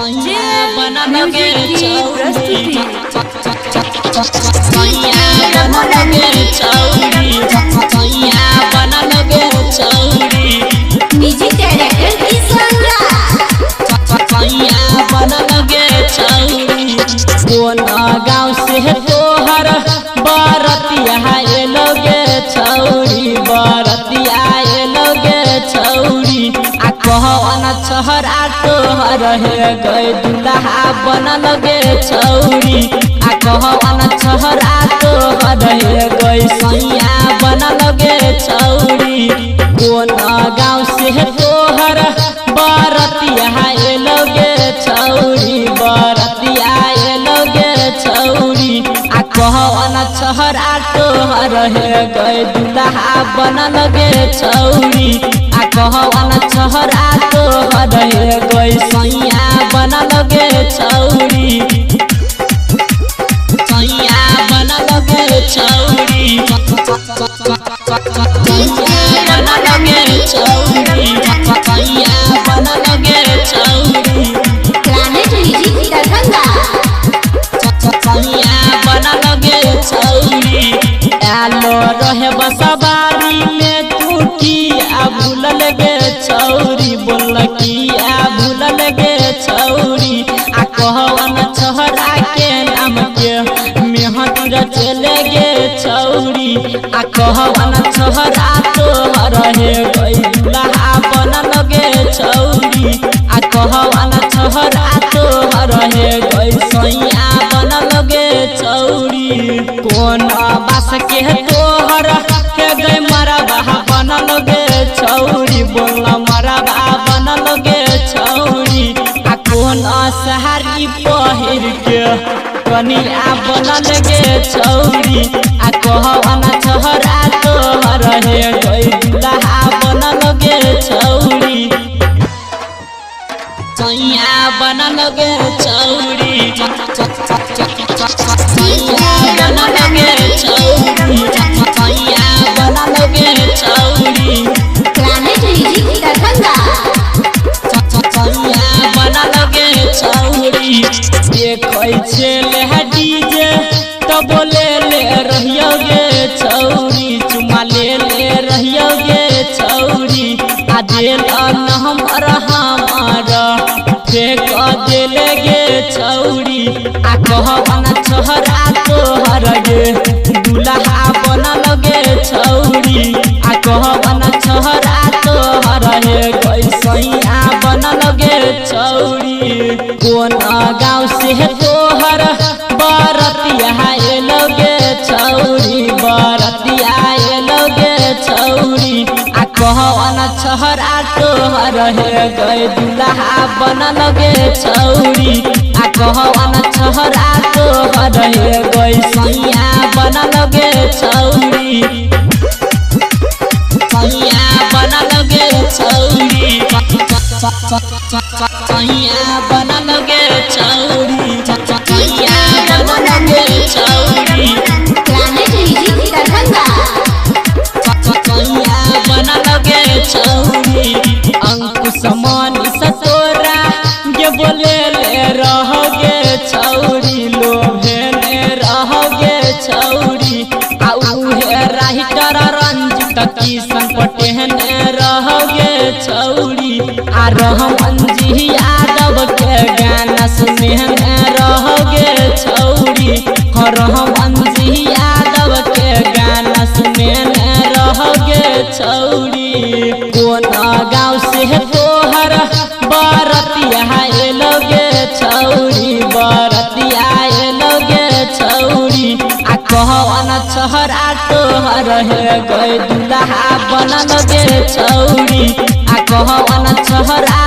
बना लगे चौड़ी बना लगे चौड़ी बना लगे चौड़ी म्यूजिक डायरेक्टर किशन बना लगे चौड़ी कौन गाँव से तोहर बरतिया लोगे चौड़ी बरतिया लोगे चौड़ी आ कहन छहरा तोहर है गए दुल्हा बना लगे चौड़ी आ कहन छहरा तोहर है गए सैया बना लगे चौड़ी कौन गाँव से तोहर बरतिया लोगे चौड़ी बरतिया लोगे चौड़ी आ कहन छहरा तोहर है गए दुल्हा बना लगे चौड़ी आ कहन छहरा तोहर है गए सैया बना लगे चौड़ी सैया बना लगे चौड़ी बना लगे चौड़ी सैया बना लगे चौड़ी प्लानेट म्यूजिक दरभंगा बना लगे चौड़ी आलो रहे बसवारी में तू किया भूल लगे चौड़ी बोल किया भूल लगे चौड़ी आ कहवन छहरा के नाम के मेहंदी चले गे चौड़ी आ कहवन छहरा तोहर है गई दुल्हा बना लगे चौड़ी आ कहवन छहरा तोहर है गई सैया बना लगे चौड़ी कौन बास के तोहर के गई मरबा बना लगे चौड़ी बोल मरबा बना लगे चौड़ी आ कौन सहारी पहिर के कनिया बना लगे चौड़ी आ कहवन छहरा तोहर है गई दुल्हा बना लगे चौड़ी सैया बना लगे चौड़ी बना लगे चौड़ी सैया बना लगे चौड़ी प्लानेट म्यूजिक दरभंगा बना लगे चौड़ी देखै छेले डीजे तो बोले ले रहियोगे चौड़ी चुमा ले रहियोगे चौड़ी आ दिल न हमर फेंक देले गे चौड़ी आ कहवन छहरा तोहर गे दुल्हा बना लगे चौड़ी आ कहवन छहरा तोहर है गई सैया बना लगे चौड़ी कौन गाँव से तोहर बरतिया लोगे चौड़ी बरतिया लोगे चौड़ी आ कहवन छहरा तोहर है गए दुल्हा बना लगे चौड़ी आ कहवन छहरा तोहर है गई सैया बना लगे चौड़ी सैया बना लगे चौड़ी सैया बना लगे चौड़ी सैया बना लगे चौड़ी प्लानेट म्यूजिक दरभंगा बना लगे चौड़ी अंकुश मनी सतोरा ये बोले ले रहोगे चौड़ी लोभे ले रहोगे चौड़ी आ उहे राइटर रंजित किशन पटेल रहोगे चौड़ी आ रहमान जी यादव के गाना सुने रहोगे चौड़ी रहमान जी यादव के गाना सुने रहोगे चौड़ी कौन गाँव से तोहर बरतिया लोगे चौड़ी बरतिया लोगे चौड़ी आ कहवन छहरा तोहर है गए दुल्हा बना लगे चौड़ी आ कहवन छहरा